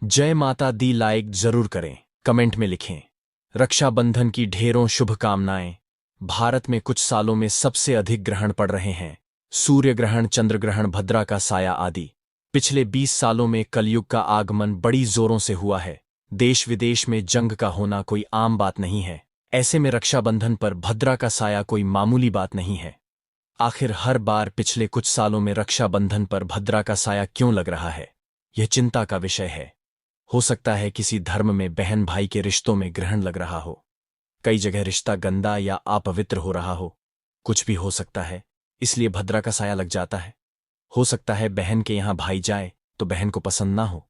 जय माता दी लाइक जरूर करें, कमेंट में लिखें। रक्षाबंधन की ढेरों शुभकामनाएं। भारत में कुछ सालों में सबसे अधिक ग्रहण पड़ रहे हैं। सूर्य ग्रहण, चंद्र ग्रहण, भद्रा का साया आदि। पिछले 20 सालों में कलयुग का आगमन बड़ी जोरों से हुआ है। देश विदेश में जंग का होना कोई आम बात नहीं है। ऐसे में रक्षाबंधन पर भद्रा का साया कोई मामूली बात नहीं है। आखिर हर बार पिछले कुछ सालों में रक्षाबंधन पर भद्रा का साया क्यों लग रहा है, यह चिंता का विषय है। हो सकता है किसी धर्म में बहन भाई के रिश्तों में ग्रहण लग रहा हो। कई जगह रिश्ता गंदा या अपवित्र हो रहा हो। कुछ भी हो सकता है, इसलिए भद्रा का साया लग जाता है। हो सकता है बहन के यहां भाई जाए तो बहन को पसंद ना हो।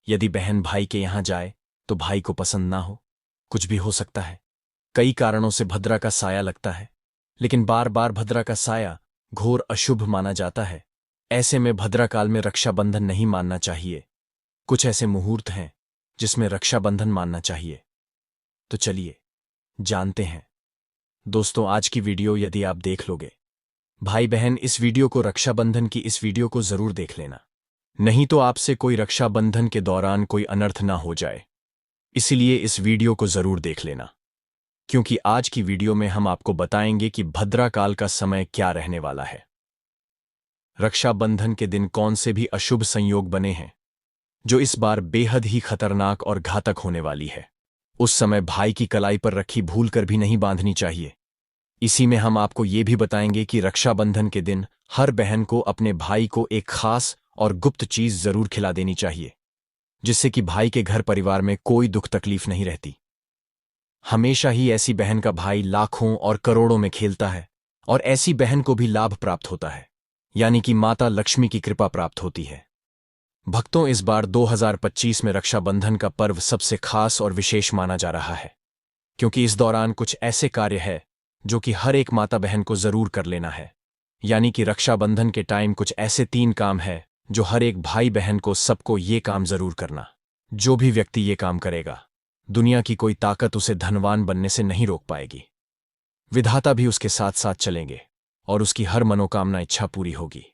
यदि बहन भाई के यहां जाए तो भाई को पसंद ना हो। कुछ भी हो सकता है। कई कारणों से भद्रा का साया लगता है, लेकिन बार बार भद्रा का साया घोर अशुभ माना जाता है। ऐसे में भद्रा काल में रक्षाबंधन नहीं मानना चाहिए। कुछ ऐसे मुहूर्त हैं जिसमें रक्षाबंधन मानना चाहिए। तो चलिए जानते हैं। दोस्तों, आज की वीडियो यदि आप देख लोगे, भाई बहन, इस वीडियो को, रक्षाबंधन की इस वीडियो को जरूर देख लेना। नहीं तो आपसे कोई रक्षाबंधन के दौरान कोई अनर्थ ना हो जाए। इसीलिए इस वीडियो को जरूर देख लेना, क्योंकि आज की वीडियो में हम आपको बताएंगे कि भद्रा काल का समय क्या रहने वाला है। रक्षाबंधन के दिन कौन से भी अशुभ संयोग बने हैं जो इस बार बेहद ही खतरनाक और घातक होने वाली है। उस समय भाई की कलाई पर रखी भूल कर भी नहीं बांधनी चाहिए। इसी में हम आपको ये भी बताएंगे कि रक्षाबंधन के दिन हर बहन को अपने भाई को एक खास और गुप्त चीज जरूर खिला देनी चाहिए, जिससे कि भाई के घर परिवार में कोई दुख तकलीफ नहीं रहती। हमेशा ही ऐसी बहन का भाई लाखों और करोड़ों में खेलता है, और ऐसी बहन को भी लाभ प्राप्त होता है, यानी कि माता लक्ष्मी की कृपा प्राप्त होती है। भक्तों, इस बार 2025 में रक्षाबंधन का पर्व सबसे खास और विशेष माना जा रहा है, क्योंकि इस दौरान कुछ ऐसे कार्य है जो कि हर एक माता बहन को जरूर कर लेना है। यानी कि रक्षाबंधन के टाइम कुछ ऐसे 3 काम है जो हर एक भाई बहन को, सबको ये काम जरूर करना। जो भी व्यक्ति ये काम करेगा, दुनिया की कोई ताकत उसे धनवान बनने से नहीं रोक पाएगी। विधाता भी उसके साथ साथ चलेंगे और उसकी हर मनोकामना, इच्छा पूरी होगी।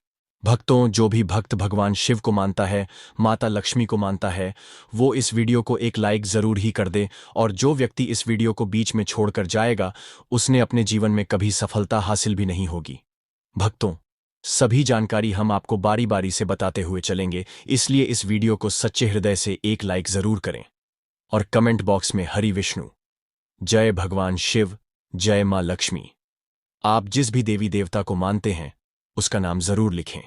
भक्तों, जो भी भक्त भगवान शिव को मानता है, माता लक्ष्मी को मानता है, वो इस वीडियो को एक लाइक जरूर ही कर दे। और जो व्यक्ति इस वीडियो को बीच में छोड़कर जाएगा, उसने अपने जीवन में कभी सफलता हासिल भी नहीं होगी। भक्तों, सभी जानकारी हम आपको बारी बारी से बताते हुए चलेंगे, इसलिए इस वीडियो को सच्चे हृदय से एक लाइक जरूर करें और कमेंट बॉक्स में हरि विष्णु, जय भगवान शिव, जय मां लक्ष्मी, आप जिस भी देवी देवता को मानते हैं उसका नाम जरूर लिखें।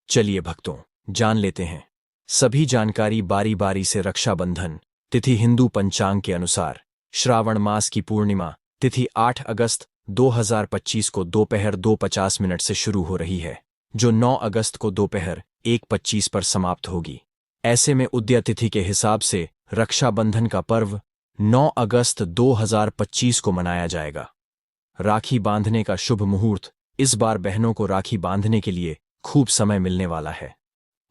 चलिए भक्तों, जान लेते हैं सभी जानकारी बारी बारी से। रक्षाबंधन तिथि हिंदू पंचांग के अनुसार श्रावण मास की पूर्णिमा तिथि 8 अगस्त 2025 को दोपहर 2:50 से शुरू हो रही है, जो 9 अगस्त को दोपहर 1:25 पर समाप्त होगी। ऐसे में उदया तिथि के हिसाब से रक्षाबंधन का पर्व 9 अगस्त 2025 को मनाया जाएगा। राखी बांधने का शुभ मुहूर्त। इस बार बहनों को राखी बांधने के लिए खूब समय मिलने वाला है।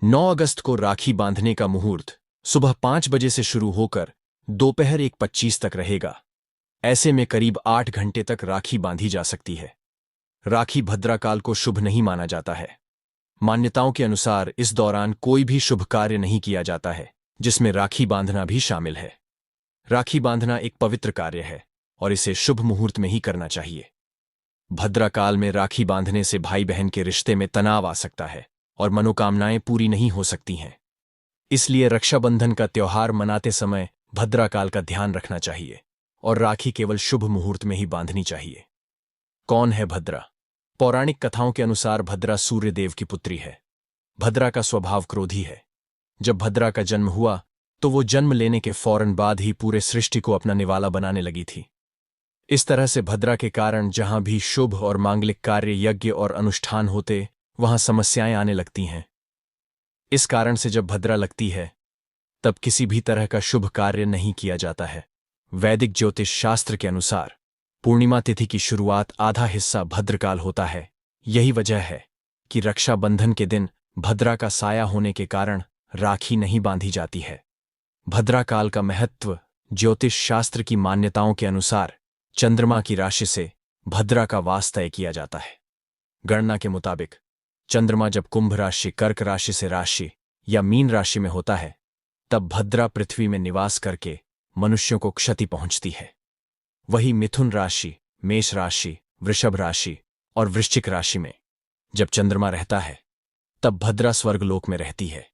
9 अगस्त को राखी बांधने का मुहूर्त सुबह 5 बजे से शुरू होकर दोपहर 1:25 तक रहेगा। ऐसे में करीब 8 घंटे तक राखी बांधी जा सकती है। राखी भद्राकाल को शुभ नहीं माना जाता है। मान्यताओं के अनुसार इस दौरान कोई भी शुभ कार्य नहीं किया जाता है, जिसमें राखी बांधना भी शामिल है। राखी बांधना एक पवित्र कार्य है और इसे शुभ मुहूर्त में ही करना चाहिए। भद्राकाल में राखी बांधने से भाई बहन के रिश्ते में तनाव आ सकता है और मनोकामनाएं पूरी नहीं हो सकती हैं। इसलिए रक्षाबंधन का त्योहार मनाते समय भद्राकाल का ध्यान रखना चाहिए और राखी केवल शुभ मुहूर्त में ही बांधनी चाहिए। कौन है भद्रा? पौराणिक कथाओं के अनुसार भद्रा सूर्य देव की पुत्री है। भद्रा का स्वभाव क्रोधी है। जब भद्रा का जन्म हुआ तो वो जन्म लेने के फौरन बाद ही पूरे सृष्टि को अपना निवाला बनाने लगी थी। इस तरह से भद्रा के कारण जहां भी शुभ और मांगलिक कार्य, यज्ञ और अनुष्ठान होते, वहां समस्याएं आने लगती हैं। इस कारण से जब भद्रा लगती है तब किसी भी तरह का शुभ कार्य नहीं किया जाता है। वैदिक ज्योतिष शास्त्र के अनुसार पूर्णिमा तिथि की शुरुआत आधा हिस्सा भद्रकाल होता है। यही वजह है कि रक्षाबंधन के दिन भद्रा का साया होने के कारण राखी नहीं बांधी जाती है। भद्राकाल का महत्व। ज्योतिष शास्त्र की मान्यताओं के अनुसार चंद्रमा की राशि से भद्रा का वास तय किया जाता है। गणना के मुताबिक चंद्रमा जब कुंभ राशि, कर्क राशि से राशि या मीन राशि में होता है, तब भद्रा पृथ्वी में निवास करके मनुष्यों को क्षति पहुंचती है। वही मिथुन राशि, मेष राशि, वृषभ राशि और वृश्चिक राशि में जब चंद्रमा रहता है, तब भद्रा स्वर्गलोक में रहती है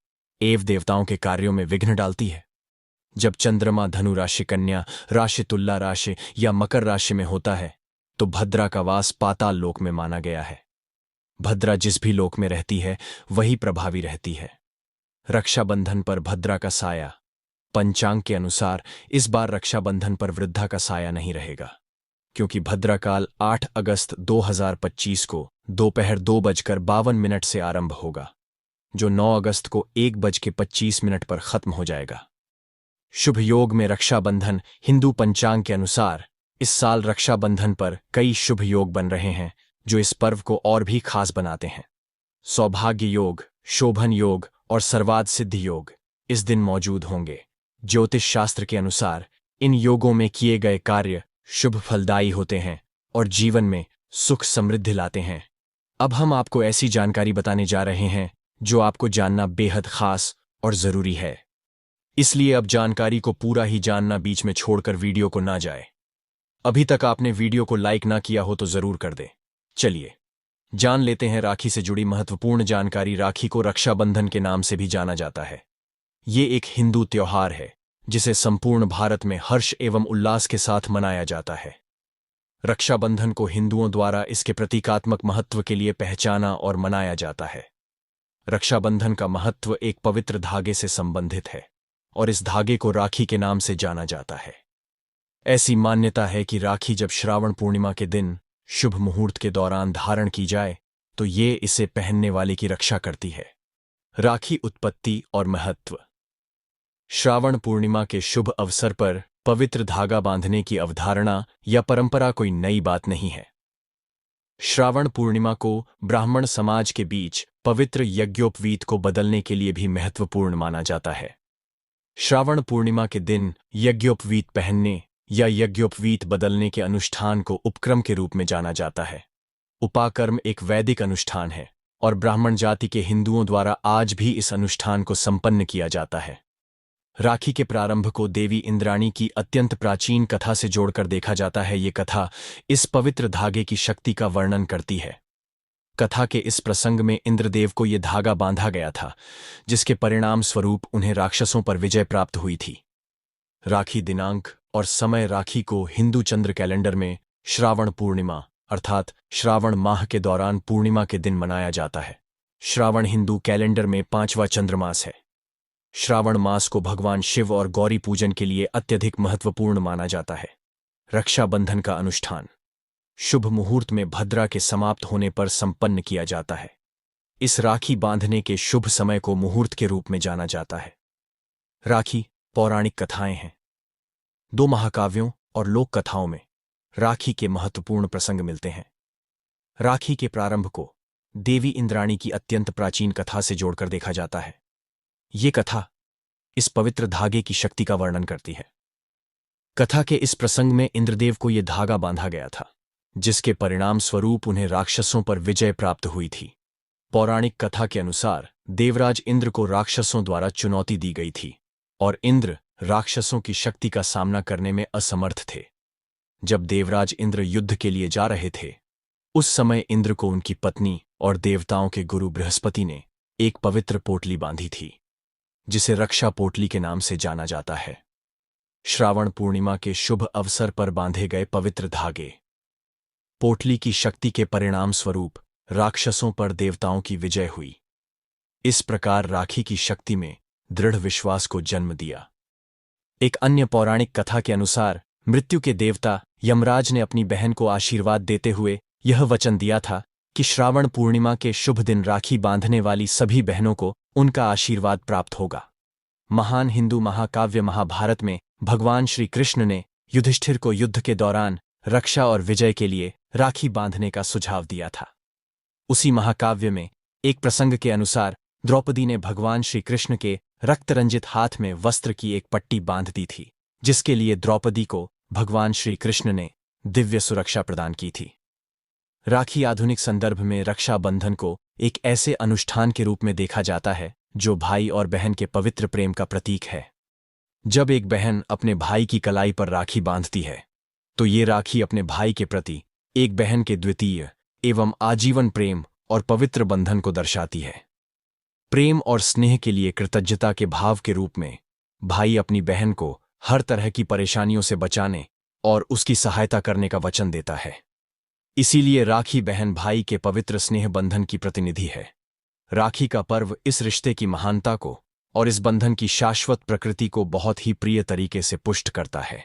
एवं देवताओं के कार्यों में विघ्न डालती है। जब चंद्रमा धनु राशि, कन्या राशि, तुला राशि या मकर राशि में होता है, तो भद्रा का वास पाताल लोक में माना गया है। भद्रा जिस भी लोक में रहती है वही प्रभावी रहती है। रक्षाबंधन पर भद्रा का साया। पंचांग के अनुसार इस बार रक्षाबंधन पर वृद्धा का साया नहीं रहेगा, क्योंकि भद्रा काल 8 अगस्त 2025 को दोपहर 2:52 से आरंभ होगा, जो 9 अगस्त को 1:25 पर खत्म हो जाएगा। शुभ योग में रक्षाबंधन। हिंदू पंचांग के अनुसार इस साल रक्षाबंधन पर कई शुभ योग बन रहे हैं, जो इस पर्व को और भी खास बनाते हैं। सौभाग्य योग, शोभन योग और सर्वाद सिद्धि योग इस दिन मौजूद होंगे। ज्योतिष शास्त्र के अनुसार इन योगों में किए गए कार्य शुभ फलदायी होते हैं और जीवन में सुख समृद्धि लाते हैं। अब हम आपको ऐसी जानकारी बताने जा रहे हैं जो आपको जानना बेहद खास और जरूरी है, इसलिए अब जानकारी को पूरा ही जानना, बीच में छोड़कर वीडियो को ना जाए। अभी तक आपने वीडियो को लाइक ना किया हो तो जरूर कर दें। चलिए जान लेते हैं राखी से जुड़ी महत्वपूर्ण जानकारी। राखी को रक्षाबंधन के नाम से भी जाना जाता है। ये एक हिंदू त्योहार है जिसे संपूर्ण भारत में हर्ष एवं उल्लास के साथ मनाया जाता है। रक्षाबंधन को हिंदुओं द्वारा इसके प्रतीकात्मक महत्व के लिए पहचाना और मनाया जाता है। रक्षाबंधन का महत्व एक पवित्र धागे से संबंधित है और इस धागे को राखी के नाम से जाना जाता है। ऐसी मान्यता है कि राखी जब श्रावण पूर्णिमा के दिन शुभ मुहूर्त के दौरान धारण की जाए तो ये इसे पहनने वाले की रक्षा करती है। राखी उत्पत्ति और महत्व। श्रावण पूर्णिमा के शुभ अवसर पर पवित्र धागा बांधने की अवधारणा या परंपरा कोई नई बात नहीं है। श्रावण पूर्णिमा को ब्राह्मण समाज के बीच पवित्र यज्ञोपवीत को बदलने के लिए भी महत्वपूर्ण माना जाता है। श्रावण पूर्णिमा के दिन यज्ञोपवीत पहनने या यज्ञोपवीत बदलने के अनुष्ठान को उपक्रम के रूप में जाना जाता है। उपाकर्म एक वैदिक अनुष्ठान है और ब्राह्मण जाति के हिंदुओं द्वारा आज भी इस अनुष्ठान को संपन्न किया जाता है। राखी के प्रारंभ को देवी इंद्राणी की अत्यंत प्राचीन कथा से जोड़कर देखा जाता है। ये कथा इस पवित्र धागे की शक्ति का वर्णन करती है। कथा के इस प्रसंग में इंद्रदेव को यह धागा बांधा गया था, जिसके परिणाम स्वरूप उन्हें राक्षसों पर विजय प्राप्त हुई थी। राखी दिनांक और समय। राखी को हिंदू चंद्र कैलेंडर में श्रावण पूर्णिमा अर्थात श्रावण माह के दौरान पूर्णिमा के दिन मनाया जाता है। श्रावण हिंदू कैलेंडर में 5वां चंद्रमास है। श्रावण मास को भगवान शिव और गौरी पूजन के लिए अत्यधिक महत्वपूर्ण माना जाता है। रक्षाबंधन का अनुष्ठान शुभ मुहूर्त में भद्रा के समाप्त होने पर संपन्न किया जाता है। इस राखी बांधने के शुभ समय को मुहूर्त के रूप में जाना जाता है। राखी पौराणिक कथाएं हैं। 2 महाकाव्यों और लोक कथाओं में राखी के महत्वपूर्ण प्रसंग मिलते हैं। राखी के प्रारंभ को देवी इंद्राणी की अत्यंत प्राचीन कथा से जोड़कर देखा जाता है। ये कथा इस पवित्र धागे की शक्ति का वर्णन करती है। कथा के इस प्रसंग में इंद्रदेव को यह धागा बांधा गया था, जिसके परिणाम स्वरूप उन्हें राक्षसों पर विजय प्राप्त हुई थी। पौराणिक कथा के अनुसार देवराज इंद्र को राक्षसों द्वारा चुनौती दी गई थी और इंद्र राक्षसों की शक्ति का सामना करने में असमर्थ थे। जब देवराज इंद्र युद्ध के लिए जा रहे थे, उस समय इंद्र को उनकी पत्नी और देवताओं के गुरु बृहस्पति ने एक पवित्र पोटली बांधी थी, जिसे रक्षा पोटली के नाम से जाना जाता है। श्रावण पूर्णिमा के शुभ अवसर पर बांधे गए पवित्र धागे पोटली की शक्ति के परिणाम स्वरूप राक्षसों पर देवताओं की विजय हुई। इस प्रकार राखी की शक्ति में दृढ़ विश्वास को जन्म दिया। एक अन्य पौराणिक कथा के अनुसार मृत्यु के देवता यमराज ने अपनी बहन को आशीर्वाद देते हुए यह वचन दिया था कि श्रावण पूर्णिमा के शुभ दिन राखी बांधने वाली सभी बहनों को उनका आशीर्वाद प्राप्त होगा। महान हिंदू महाकाव्य महाभारत में भगवान श्री कृष्ण ने युधिष्ठिर को युद्ध के दौरान रक्षा और विजय के लिए राखी बांधने का सुझाव दिया था। उसी महाकाव्य में एक प्रसंग के अनुसार द्रौपदी ने भगवान श्री कृष्ण के रक्तरंजित हाथ में वस्त्र की एक पट्टी बांध दी थी, जिसके लिए द्रौपदी को भगवान श्री कृष्ण ने दिव्य सुरक्षा प्रदान की थी। राखी आधुनिक संदर्भ में रक्षाबंधन को एक ऐसे अनुष्ठान के रूप में देखा जाता है जो भाई और बहन के पवित्र प्रेम का प्रतीक है। जब एक बहन अपने भाई की कलाई पर राखी बांधती है तो ये राखी अपने भाई के प्रति एक बहन के द्वितीय एवं आजीवन प्रेम और पवित्र बंधन को दर्शाती है। प्रेम और स्नेह के लिए कृतज्ञता के भाव के रूप में भाई अपनी बहन को हर तरह की परेशानियों से बचाने और उसकी सहायता करने का वचन देता है। इसीलिए राखी बहन भाई के पवित्र स्नेह बंधन की प्रतिनिधि है। राखी का पर्व इस रिश्ते की महानता को और इस बंधन की शाश्वत प्रकृति को बहुत ही प्रिय तरीके से पुष्ट करता है।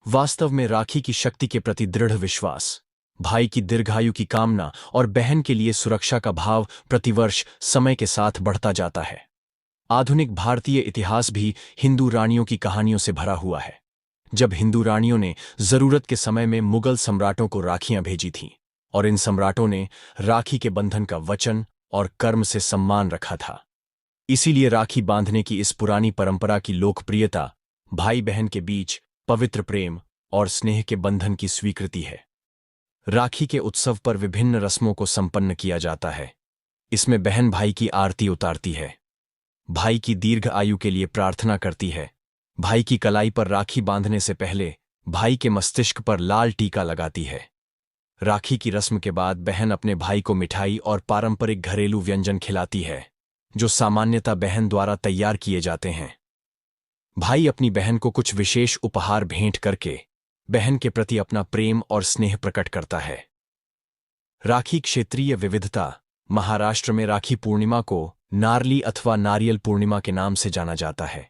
वास्तव में राखी की शक्ति के प्रति दृढ़ विश्वास, भाई की दीर्घायु की कामना और बहन के लिए सुरक्षा का भाव प्रतिवर्ष समय के साथ बढ़ता जाता है। आधुनिक भारतीय इतिहास भी हिंदू रानियों की कहानियों से भरा हुआ है। जब हिंदू रानियों ने जरूरत के समय में मुगल सम्राटों को राखियां भेजी थीं और इन सम्राटों ने राखी के बंधन का वचन और कर्म से सम्मान रखा था। इसीलिए राखी बांधने की इस पुरानी परंपरा की लोकप्रियता भाई बहन के बीच पवित्र प्रेम और स्नेह के बंधन की स्वीकृति है। राखी के उत्सव पर विभिन्न रस्मों को संपन्न किया जाता है। इसमें बहन भाई की आरती उतारती है, भाई की दीर्घ आयु के लिए प्रार्थना करती है, भाई की कलाई पर राखी बांधने से पहले भाई के मस्तिष्क पर लाल टीका लगाती है। राखी की रस्म के बाद बहन अपने भाई को मिठाई और पारंपरिक घरेलू व्यंजन खिलाती है जो सामान्यतः बहन द्वारा तैयार किए जाते हैं। भाई अपनी बहन को कुछ विशेष उपहार भेंट करके बहन के प्रति अपना प्रेम और स्नेह प्रकट करता है। राखी क्षेत्रीय विविधता। महाराष्ट्र में राखी पूर्णिमा को नारली अथवा नारियल पूर्णिमा के नाम से जाना जाता है।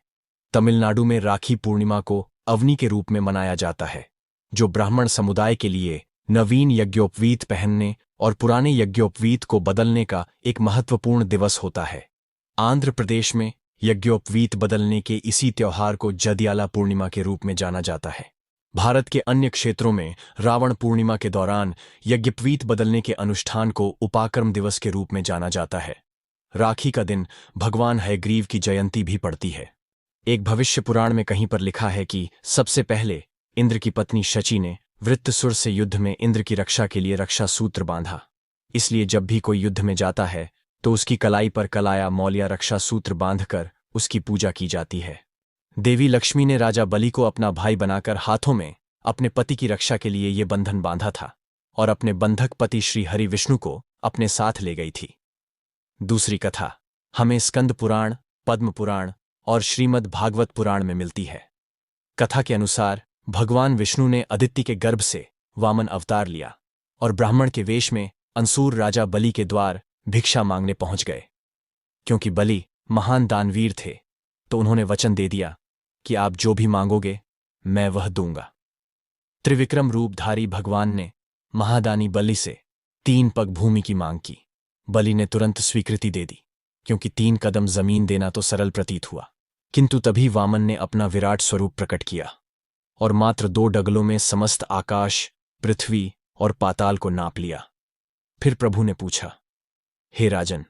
तमिलनाडु में राखी पूर्णिमा को अवनी के रूप में मनाया जाता है, जो ब्राह्मण समुदाय के लिए नवीन यज्ञोपवीत पहनने और पुराने यज्ञोपवीत को बदलने का एक महत्वपूर्ण दिवस होता है। आंध्र प्रदेश में यज्ञोपवीत बदलने के इसी त्योहार को जदियाला पूर्णिमा के रूप में जाना जाता है। भारत के अन्य क्षेत्रों में रावण पूर्णिमा के दौरान यज्ञोपवीत बदलने के अनुष्ठान को उपाकर्म दिवस के रूप में जाना जाता है। राखी का दिन भगवान हयग्रीव की जयंती भी पड़ती है। एक भविष्य पुराण में कहीं पर लिखा है कि सबसे पहले इंद्र की पत्नी शची ने वृत्तसुर से युद्ध में इंद्र की रक्षा के लिए रक्षा सूत्र बांधा। इसलिए जब भी कोई युद्ध में जाता है तो उसकी कलाई पर कलाया मौलिया रक्षा सूत्र बांधकर उसकी पूजा की जाती है। देवी लक्ष्मी ने राजा बलि को अपना भाई बनाकर हाथों में अपने पति की रक्षा के लिए ये बंधन बांधा था और अपने बंधक पति श्री हरि विष्णु को अपने साथ ले गई थी। दूसरी कथा हमें स्कंद पुराण, पद्म पुराण और श्रीमद् भागवत पुराण में मिलती है। कथा के अनुसार भगवान विष्णु ने अदिति के गर्भ से वामन अवतार लिया और ब्राह्मण के वेश में अंसूर राजा बलि के द्वार भिक्षा मांगने पहुंच गए। क्योंकि बलि महान दानवीर थे तो उन्होंने वचन दे दिया कि आप जो भी मांगोगे मैं वह दूंगा। त्रिविक्रम रूपधारी भगवान ने महादानी बलि से 3 पग भूमि की मांग की। बलि ने तुरंत स्वीकृति दे दी, क्योंकि 3 कदम जमीन देना तो सरल प्रतीत हुआ। किंतु तभी वामन ने अपना विराट स्वरूप प्रकट किया और मात्र 2 डगलों में समस्त आकाश, पृथ्वी और पाताल को नाप लिया। फिर प्रभु ने पूछा, हे राजन,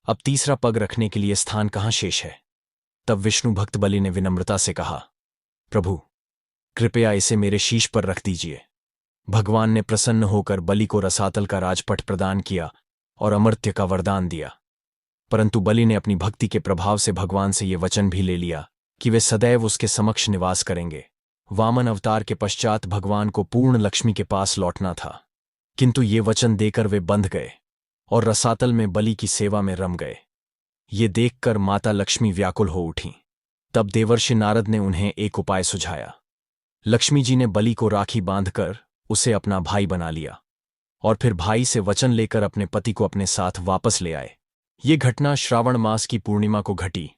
अब तीसरा पग रखने के लिए स्थान कहाँ शेष है? तब विष्णु भक्त बलि ने विनम्रता से कहा, प्रभु कृपया इसे मेरे शीश पर रख दीजिए। भगवान ने प्रसन्न होकर बलि को रसातल का राजपट प्रदान किया और अमर्त्य का वरदान दिया। परंतु बलि ने अपनी भक्ति के प्रभाव से भगवान से ये वचन भी ले लिया कि वे सदैव उसके समक्ष निवास करेंगे। वामन अवतार के पश्चात भगवान को पूर्ण लक्ष्मी के पास लौटना था, किंतु ये वचन देकर वे बंध गए और रसातल में बलि की सेवा में रम गए। ये देखकर माता लक्ष्मी व्याकुल हो उठीं। तब देवर्षि नारद ने उन्हें एक उपाय सुझाया। लक्ष्मी जी ने बलि को राखी बांधकर उसे अपना भाई बना लिया और फिर भाई से वचन लेकर अपने पति को अपने साथ वापस ले आए। ये घटना श्रावण मास की पूर्णिमा को घटी,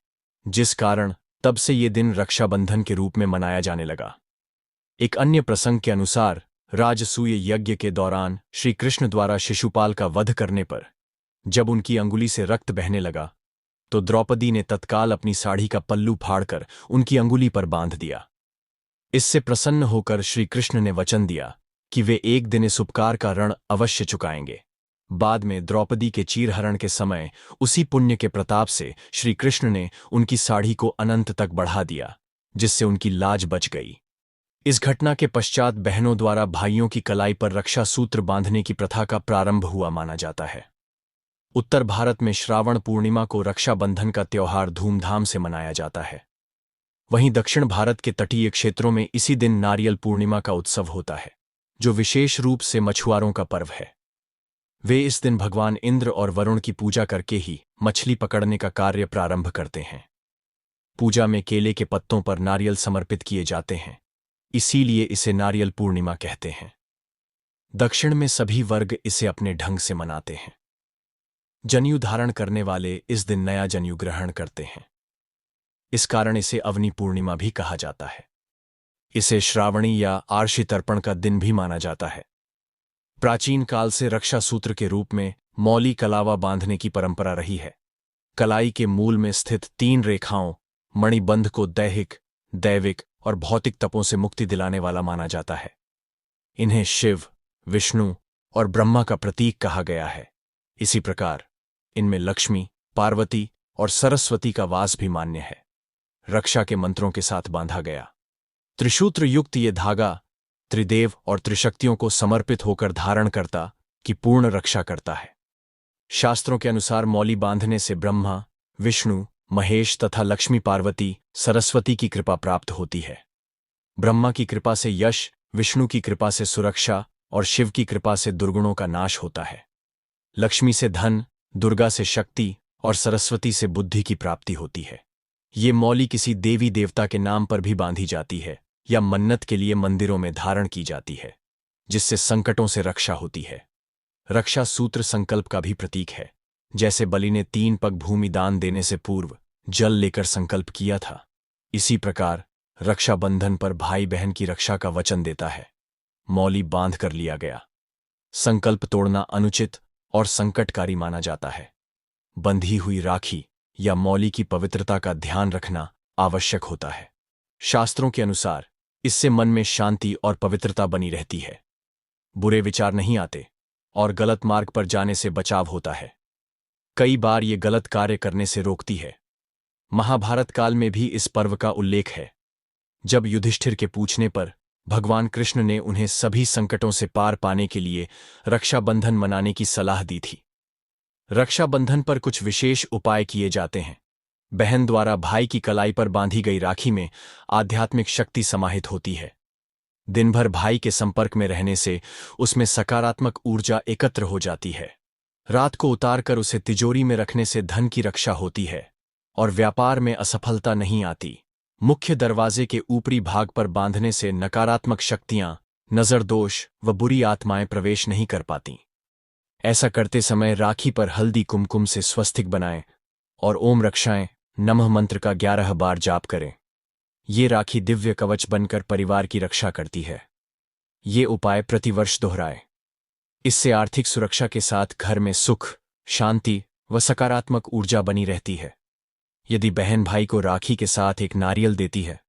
जिस कारण तब से ये दिन रक्षाबंधन के रूप में मनाया जाने लगा। एक अन्य प्रसंग के अनुसार राजसूय यज्ञ के दौरान श्री कृष्ण द्वारा शिशुपाल का वध करने पर जब उनकी अंगुली से रक्त बहने लगा तो द्रौपदी ने तत्काल अपनी साड़ी का पल्लू फाड़कर उनकी अंगुली पर बांध दिया। इससे प्रसन्न होकर श्री कृष्ण ने वचन दिया कि वे एक दिन इस उपकार का ऋण अवश्य चुकाएंगे। बाद में द्रौपदी के चीरहरण के समय उसी पुण्य के प्रताप से श्री कृष्ण ने उनकी साड़ी को अनंत तक बढ़ा दिया, जिससे उनकी लाज बच गई। इस घटना के पश्चात बहनों द्वारा भाइयों की कलाई पर रक्षा सूत्र बांधने की प्रथा का प्रारंभ हुआ माना जाता है। उत्तर भारत में श्रावण पूर्णिमा को रक्षाबंधन का त्योहार धूमधाम से मनाया जाता है। वहीं दक्षिण भारत के तटीय क्षेत्रों में इसी दिन नारियल पूर्णिमा का उत्सव होता है, जो विशेष रूप से मछुआरों का पर्व है। वे इस दिन भगवान इंद्र और वरुण की पूजा करके ही मछली पकड़ने का कार्य प्रारंभ करते हैं। पूजा में केले के पत्तों पर नारियल समर्पित किए जाते हैं, इसीलिए इसे नारियल पूर्णिमा कहते हैं। दक्षिण में सभी वर्ग इसे अपने ढंग से मनाते हैं। जनेऊ धारण करने वाले इस दिन नया जनेऊ ग्रहण करते हैं। इस कारण इसे अवनी पूर्णिमा भी कहा जाता है। इसे श्रावणी या आर्षि तर्पण का दिन भी माना जाता है। प्राचीन काल से रक्षा सूत्र के रूप में मौली कलावा बांधने की परंपरा रही है। कलाई के मूल में स्थित 3 रेखाओं मणिबंध को दैहिक, दैविक और भौतिक तपों से मुक्ति दिलाने वाला माना जाता है। इन्हें शिव, विष्णु और ब्रह्मा का प्रतीक कहा गया है। इसी प्रकार इनमें लक्ष्मी, पार्वती और सरस्वती का वास भी मान्य है। रक्षा के मंत्रों के साथ बांधा गया त्रिसूत्र युक्त ये धागा त्रिदेव और त्रिशक्तियों को समर्पित होकर धारण करता की पूर्ण रक्षा करता है। शास्त्रों के अनुसार मौली बांधने से ब्रह्मा, विष्णु, महेश तथा लक्ष्मी, पार्वती, सरस्वती की कृपा प्राप्त होती है। ब्रह्मा की कृपा से यश, विष्णु की कृपा से सुरक्षा और शिव की कृपा से दुर्गुणों का नाश होता है। लक्ष्मी से धन, दुर्गा से शक्ति और सरस्वती से बुद्धि की प्राप्ति होती है। ये मौली किसी देवी देवता के नाम पर भी बांधी जाती है या मन्नत के लिए मंदिरों में धारण की जाती है, जिससे संकटों से रक्षा होती है। रक्षा सूत्र संकल्प का भी प्रतीक है। जैसे बलि ने 3 पग भूमि दान देने से पूर्व जल लेकर संकल्प किया था, इसी प्रकार रक्षाबंधन पर भाई बहन की रक्षा का वचन देता है। मौली बांध कर लिया गया। संकल्प तोड़ना अनुचित और संकटकारी माना जाता है। बंधी हुई राखी या मौली की पवित्रता का ध्यान रखना आवश्यक होता है। शास्त्रों के अनुसार इससे मन में शांति और पवित्रता बनी रहती है, बुरे विचार नहीं आते और गलत मार्ग पर जाने से बचाव होता है। कई बार ये गलत कार्य करने से रोकती है। महाभारत काल में भी इस पर्व का उल्लेख है, जब युधिष्ठिर के पूछने पर भगवान कृष्ण ने उन्हें सभी संकटों से पार पाने के लिए रक्षाबंधन मनाने की सलाह दी थी। रक्षाबंधन पर कुछ विशेष उपाय किए जाते हैं। बहन द्वारा भाई की कलाई पर बांधी गई राखी में आध्यात्मिक शक्ति समाहित होती है। दिन भर भाई के संपर्क में रहने से उसमें सकारात्मक ऊर्जा एकत्र हो जाती है। रात को उतारकर उसे तिजोरी में रखने से धन की रक्षा होती है और व्यापार में असफलता नहीं आती। मुख्य दरवाजे के ऊपरी भाग पर बांधने से नकारात्मक शक्तियां, नजर दोष व बुरी आत्माएं प्रवेश नहीं कर पाती। ऐसा करते समय राखी पर हल्दी कुमकुम से स्वस्तिक बनाएं और ओम रक्षाएं नमः मंत्र का 11 बार जाप करें। ये राखी दिव्य कवच बनकर परिवार की रक्षा करती है। ये उपाय प्रतिवर्ष दोहराएं। इससे आर्थिक सुरक्षा के साथ घर में सुख, शांति व सकारात्मक ऊर्जा बनी रहती है। यदि बहन भाई को राखी के साथ एक नारियल देती है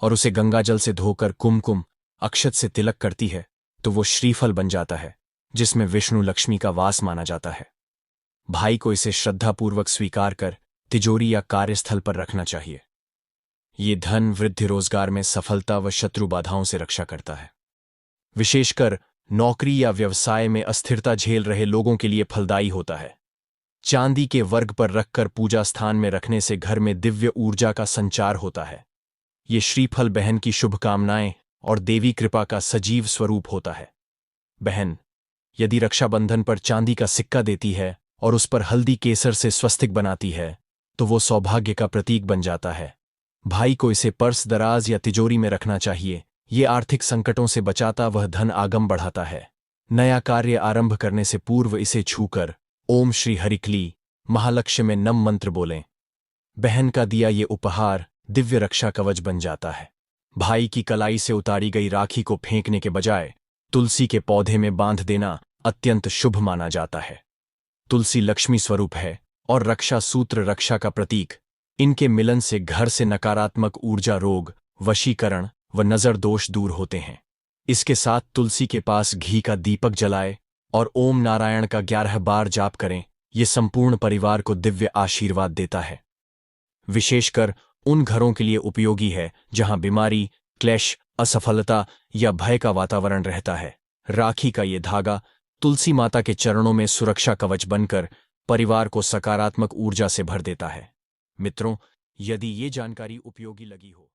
और उसे गंगाजल से धोकर कुमकुम, अक्षत से तिलक करती है, तो वो श्रीफल बन जाता है, जिसमें विष्णु लक्ष्मी का वास माना जाता है। भाई को इसे श्रद्धापूर्वक स्वीकार कर तिजोरी या कार्यस्थल पर रखना चाहिए। ये धन, वृद्धि, रोजगार में सफलता व शत्रु बाधाओं से रक्षा करता है। विशेषकर नौकरी या व्यवसाय में अस्थिरता झेल रहे लोगों के लिए फलदायी होता है। चांदी के वर्ग पर रखकर पूजा स्थान में रखने से घर में दिव्य ऊर्जा का संचार होता है। ये श्रीफल बहन की शुभकामनाएं और देवी कृपा का सजीव स्वरूप होता है। बहन यदि रक्षाबंधन पर चांदी का सिक्का देती है और उस पर हल्दी केसर से स्वस्तिक बनाती है, तो वो सौभाग्य का प्रतीक बन जाता है। भाई को इसे पर्स, दराज या तिजोरी में रखना चाहिए। ये आर्थिक संकटों से बचाता वह धन आगम बढ़ाता है। नया कार्य आरंभ करने से पूर्व इसे छूकर ओम श्री हरिक्ली महालक्ष्य में नम मंत्र बोलें। बहन का दिया ये उपहार दिव्य रक्षा कवच बन जाता है। भाई की कलाई से उतारी गई राखी को फेंकने के बजाय तुलसी के पौधे में बांध देना अत्यंत शुभ माना जाता है। तुलसी लक्ष्मी स्वरूप है और रक्षा सूत्र रक्षा का प्रतीक। इनके मिलन से घर से नकारात्मक ऊर्जा, रोग, वशीकरण व नजर दोष दूर होते हैं। इसके साथ तुलसी के पास घी का दीपक जलाए और ओम नारायण का 11 बार जाप करें। ये संपूर्ण परिवार को दिव्य आशीर्वाद देता है। विशेषकर उन घरों के लिए उपयोगी है जहां बीमारी, क्लेश, असफलता या भय का वातावरण रहता है। राखी का ये धागा तुलसी माता के चरणों में सुरक्षा कवच बनकर परिवार को सकारात्मक ऊर्जा से भर देता है। मित्रों, यदि ये जानकारी उपयोगी लगी हो